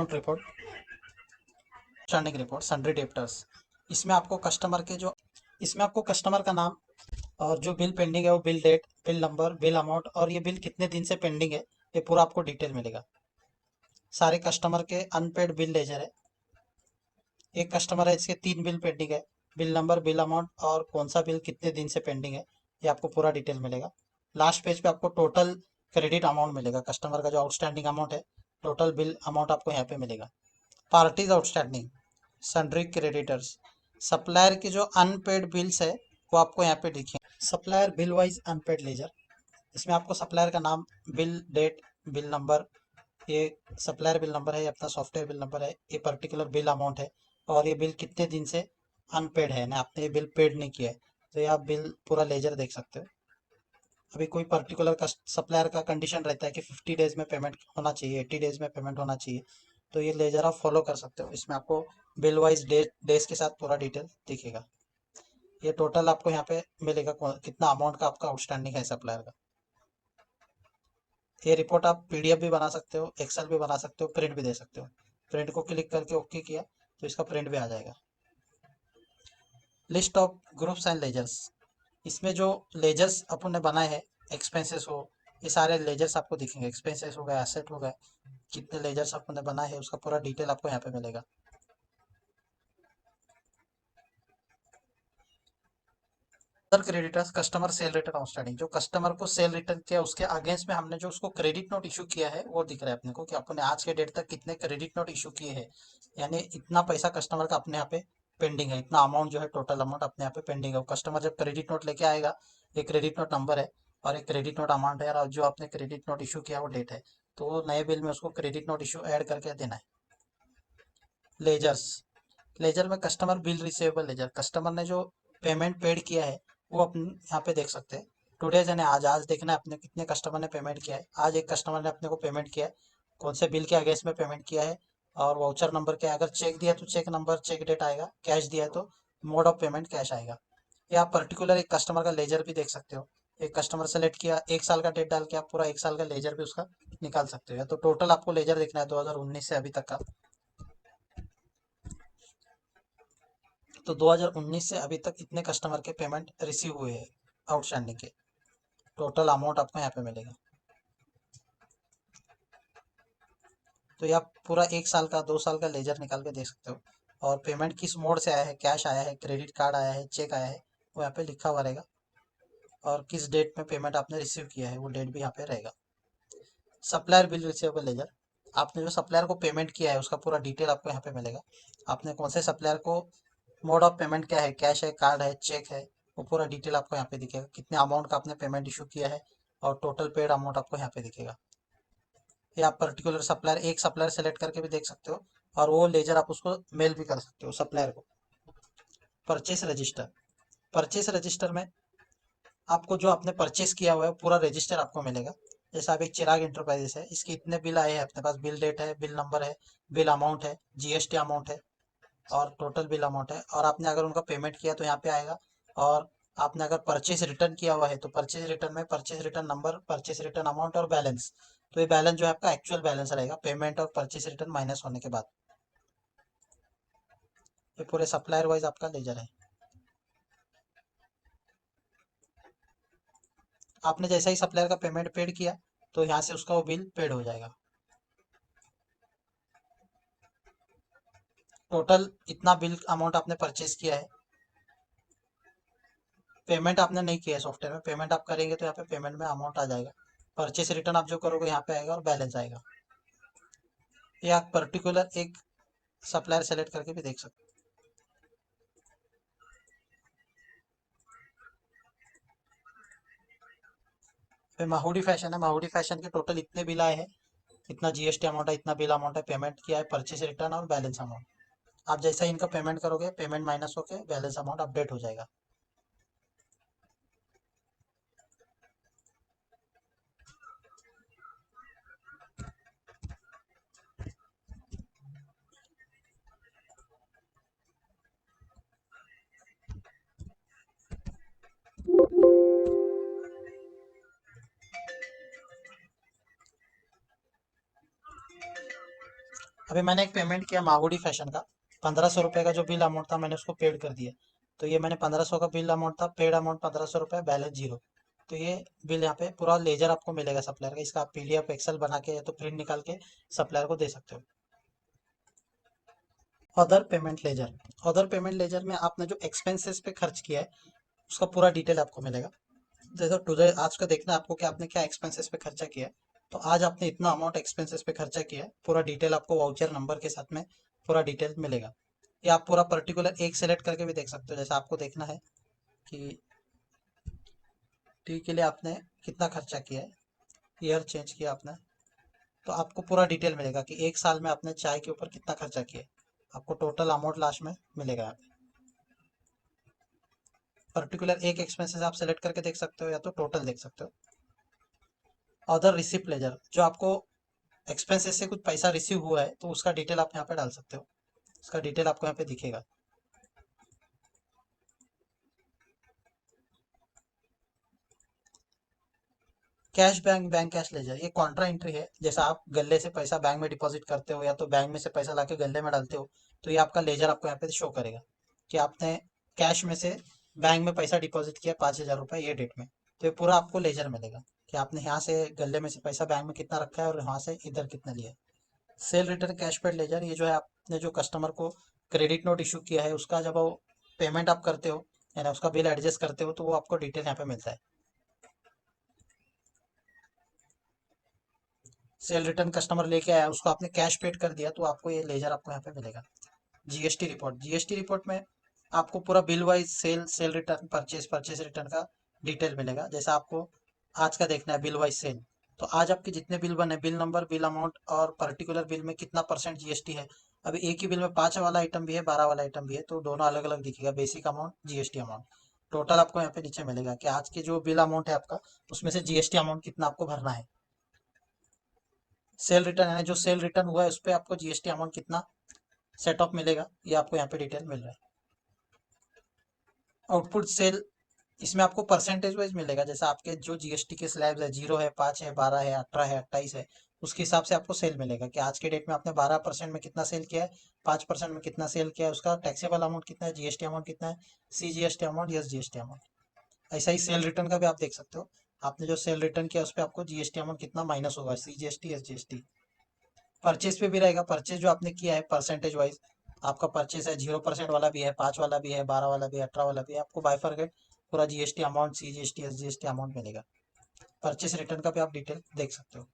Account report, standing report, sundry debtors. इसमें आपको customer के जो इसमें आपको कस्टमर का नाम और जो बिल पेंडिंग है वो bill date, bill number, bill amount और ये बिल कितने दिन से पेंडिंग है ये पूरा आपको डिटेल मिलेगा। सारे कस्टमर के अनपेड बिल लेजर है। एक कस्टमर है, इसके 3 बिल पेंडिंग है। बिल नंबर, बिल अमाउंट और कौन सा बिल कितने दिन से पेंडिंग है ये आपको पूरा डिटेल मिलेगा। लास्ट पेज पे आपको टोटल क्रेडिट अमाउंट मिलेगा, कस्टमर का जो आउटस्टैंडिंग अमाउंट है, टोटल बिल अमाउंट आपको यहाँ पे मिलेगा। Parties outstanding, sundry creditors, supplier की जो अनपेड बिल्स है वो आपको यहाँ पे दिखे। Supplier bill wise unpaid ledger, इसमें आपको सप्लायर का नाम, बिल डेट, बिल नंबर, ये सप्लायर बिल नंबर है, ये अपना सॉफ्टवेयर बिल नंबर है, ये पर्टिकुलर बिल अमाउंट है और ये बिल कितने दिन से अनपेड है ना, आपने ये बिल पेड नहीं किया है तो ये आप बिल पूरा लेजर देख सकते हो। अभी कोई पर्टिकुलर सप्लायर का कंडीशन रहता है कि 50 डेज में पेमेंट होना चाहिए, 80 डेज में पेमेंट होना चाहिए, तो ये लेजर आप फॉलो कर सकते हो। इसमें आपको बिल वाइज डेज के साथ पूरा डिटेल दिखेगा। ये टोटल आपको यहाँ पे मिलेगा कितना अमाउंट का आपका आउटस्टैंडिंग है सप्लायर का। ये रिपोर्ट आप पीडीएफ भी बना सकते हो, एक्सेल भी बना सकते हो, प्रिंट भी दे सकते हो। प्रिंट को क्लिक करके ओके किया तो इसका प्रिंट भी आ जाएगा। List of groups and ledgers, इसमें जो लेजर्स अपन ने बनाए हैं, एक्सपेंसेस हो, ये सारे लेजर्स आपको दिखेंगे। एक्सपेंसेस हो गए, एसेट हो गए, कितने लेजर्स अपन ने बनाए हैं उसका पूरा डिटेल आपको यहाँ पे मिलेगा। Other creditors, customer cell return outstanding, जो कस्टमर को सेल रिटर्न किया उसके अगेंस्ट में हमने जो उसको क्रेडिट नोट इशू किया है वो दिख रहा है अपने को कि अपने आज के डेट तक कितने क्रेडिट नोट इशू किए हैं, यानी इतना पैसा कस्टमर का अपने यहाँ पे पेंडिंग है, इतना अमाउंट जो है टोटल अमाउंट अपने यहाँ पे पेंडिंग है। कस्टमर जब क्रेडिट नोट लेके आएगा, एक क्रेडिट नोट नंबर है और एक क्रेडिट नोट अमाउंट है और जो आपने क्रेडिट नोट इशू किया वो डेट है, तो वो नए बिल में उसको क्रेडिट नोट इशू ऐड करके देना है। लेजर्स, लेजर में customer bill receivable ledger, customer ने जो पेमेंट पेड किया है वो अपन यहाँ पे देख सकते हैं। टुडेज यानी आज, आज देखना है अपने कितने कस्टमर ने पेमेंट किया है। आज एक कस्टमर ने अपने को पेमेंट किया है, कौन से बिल के अगेंस्ट में पेमेंट किया है और वाउचर नंबर क्या है। अगर चेक दिया तो चेक नंबर, चेक डेट आएगा, कैश दिया है तो मोड ऑफ पेमेंट कैश आएगा। या आप पर्टिकुलर एक कस्टमर का लेजर भी देख सकते हो। एक कस्टमर सेलेक्ट किया, 1 साल का डेट डाल के आप पूरा 1 साल का लेजर भी उसका निकाल सकते हो। या तो टोटल आपको लेजर देखना है 2019 से अभी तक का, तो 2019 से अभी तक इतने कस्टमर के पेमेंट रिसीव हुए हैं आउटस्टैंडिंग के, टोटल अमाउंट आपको यहाँ पे मिलेगा। तो ये आप पूरा 1 साल का, 2 साल का लेजर निकाल के देख सकते हो। और पेमेंट किस मोड से आया है, कैश आया है, क्रेडिट कार्ड आया है, चेक आया है, वो यहाँ पे लिखा हुआ रहेगा। और किस डेट में पेमेंट आपने रिसीव किया है वो डेट भी यहाँ पे रहेगा। सप्लायर बिल रिसीवेबल लेजर, आपने जो सप्लायर को पेमेंट किया है उसका पूरा डिटेल आपको यहाँ पे मिलेगा। आपने कौन से सप्लायर को, मोड ऑफ पेमेंट क्या है, कैश है, कार्ड है, चेक है, वो पूरा डिटेल आपको यहाँ पे दिखेगा। कितने अमाउंट का आपने पेमेंट इशू किया है और टोटल पेड अमाउंट आपको यहाँ पे दिखेगा। या आप पर्टिकुलर सप्लायर, एक सप्लायर सेलेक्ट करके भी देख सकते हो और वो लेजर आप उसको मेल भी कर सकते हो सप्लायर को। परचेस रजिस्टर, परचेस रजिस्टर में आपको जो आपने परचेस किया हुआ है पूरा रजिस्टर आपको मिलेगा। जैसे आप एक चिराग इंटरप्राइजेस है, इसके इतने बिल आए हैं अपने पास, बिल डेट है, बिल नंबर है, बिल अमाउंट है, जीएसटी अमाउंट है और टोटल बिल अमाउंट है। और आपने अगर उनका पेमेंट किया तो यहाँ पे आएगा। और आपने अगर परचेज रिटर्न किया हुआ है तो परचेज रिटर्न में purchase return number, purchase return amount और बैलेंस, तो ये बैलेंस जो है आपका एक्चुअल बैलेंस रहेगा पेमेंट और परचेज रिटर्न माइनस होने के बाद। ये पूरे सप्लायर वाइज आपका लेजर है। आपने जैसा ही सप्लायर का पेमेंट पेड किया तो यहाँ से उसका वो बिल पेड हो जाएगा। टोटल इतना बिल अमाउंट आपने परचेज किया है, पेमेंट आपने नहीं किया है सॉफ्टवेयर में, पेमेंट आप करेंगे तो यहाँ पे पेमेंट में अमाउंट आ जाएगा। परचेस रिटर्न आप जो करोगे यहाँ पे आएगा और बैलेंस आएगा। ये आप पर्टिकुलर एक सप्लायर सेलेक्ट करके भी देख सकते हो। फिर माहूडी फैशन है, माहूडी फैशन के टोटल इतने बिल आए हैं, इतना जीएसटी अमाउंट है, इतना बिल अमाउंट है, पेमेंट किया है, परचेस रिटर्न और बैलेंस अमाउंट। आप जैसा ही इनका पेमेंट करोगे पेमेंट माइनस होकर बैलेंस अमाउंट अपडेट हो जाएगा। अभी मैंने एक पेमेंट किया मागुडी फैशन का, 1500 रुपये का जो बिल अमाउंट था मैंने उसको पेड कर दिया। तो ये मैंने 1500 का बिल अमाउंट था, पेड अमाउंट 1500 रुपये, बैलेंस जीरो। तो ये बिल यहाँ पे पूरा लेजर आपको मिलेगा सप्लायर का, इसका आप पीडीएफ एक्सेल बना के या तो प्रिंट निकाल के सप्लायर को दे सकते हो। Other payment ledger, other payment ledger में आपने जो एक्सपेंसेस पे खर्च किया है उसका पूरा डिटेल आपको मिलेगा। जैसे टुडे आज का देखना है आपको कि आपने क्या एक्सपेंसेस पे खर्चा किया है। तो आज आपने इतना अमाउंट एक्सपेंसेस पे खर्चा किया है, पूरा डिटेल आपको वाउचर नंबर के साथ में पूरा डिटेल मिलेगा। या आप पूरा पर्टिकुलर एक सेलेक्ट करके भी देख सकते हो। जैसे आपको देखना है कि टी के लिए आपने कितना खर्चा किया है, ईयर चेंज किया आपने, तो आपको पूरा डिटेल मिलेगा कि एक साल में आपने चाय के ऊपर कितना खर्चा किया है। आपको टोटल अमाउंट लास्ट में मिलेगा यहाँ पे। पर्टिकुलर एक एक्सपेंसेस आप सेलेक्ट करके देख सकते हो या तो टोटल देख सकते हो। अदर रिसिप्ट लेजर, जो आपको एक्सपेंसेस से कुछ पैसा रिसीव हुआ है तो उसका डिटेल आप यहाँ पे डाल सकते हो। उसका डिटेल आपको यहाँ पे दिखेगा। Cash bank, bank cash ledger, ये कॉन्ट्रा एंट्री है। जैसा आप गले से पैसा बैंक में डिपॉजिट करते हो या तो बैंक में से पैसा लाके गले में डालते हो, तो ये आपका लेजर आपको यहाँ पे शो करेगा कि आपने कैश में से बैंक में पैसा डिपॉजिट किया 5000 रुपये ये डेट में। तो ये पूरा आपको लेजर मिलेगा कि आपने यहाँ से गले में से पैसा बैंक में कितना रखा है और यहाँ से इधर कितना लिया है। Sale return cash paid ledger, ये जो है आपने जो कस्टमर को क्रेडिट नोट इशू किया है उसका जब वो पेमेंट आप करते हो यानी उसका बिल एडजस्ट करते हो तो वो आपको डिटेल यहाँ पे मिलता है। सेल रिटर्न कस्टमर लेके आया, उसको आपने कैश पेड कर दिया तो आपको ये लेजर आपको यहाँ पे मिलेगा। जीएसटी रिपोर्ट, जीएसटी रिपोर्ट में आपको पूरा bill wise sale, sale return, purchase, purchase return का डिटेल मिलेगा। जैसा आपको आज का देखना है बिल वाइज सेल, तो आज आपके जितने बिल बने, बिल नंबर, बिल अमाउंट और पर्टिकुलर बिल में कितना परसेंट जीएसटी है। अभी एक ही बिल में 5 वाला आइटम भी है, 12 वाला आइटम भी है, तो दोनों अलग अलग दिखेगा, basic amount, GST amount. Total आपको यहाँ पे नीचे मिलेगा कि आज के जो बिल अमाउंट है आपका उसमें से जीएसटी अमाउंट कितना आपको भरना है। सेल रिटर्न है, जो सेल रिटर्न हुआ है उस पर आपको जीएसटी अमाउंट कितना सेट ऑफ मिलेगा, ये आपको यहाँ पे डिटेल मिल रहा है। आउटपुट सेल, इसमें आपको परसेंटेज वाइज मिलेगा। जैसा आपके जो जीएसटी के स्लैब्स है, 0 है, 5 है, 12 है, 18 है, 28 है, उसके हिसाब से आपको सेल मिलेगा कि आज के डेट में आपने 12% में कितना सेल किया है, 5% में कितना सेल किया है, उसका टैक्सेबल अमाउंट कितना है, जीएसटी अमाउंट कितना है, C GST amount, S GST amount. ऐसा ही सेल रिटर्न का भी आप देख सकते हो। आपने जो सेल रिटर्न किया उस पर आपको जीएसटी अमाउंट कितना माइनस होगा, C GST, S GST. Purchase पे भी रहेगा, परचेज जो आपने किया है परसेंटेज वाइज, आपका परचेज है 0% वाला भी है, 5 वाला भी है, 12 वाला भी है, 18 वाला भी है, आपको बाइफरगेट पूरा GST amount, C GST, S GST amount मिलेगा। परचेज रिटर्न का भी आप डिटेल देख सकते हो।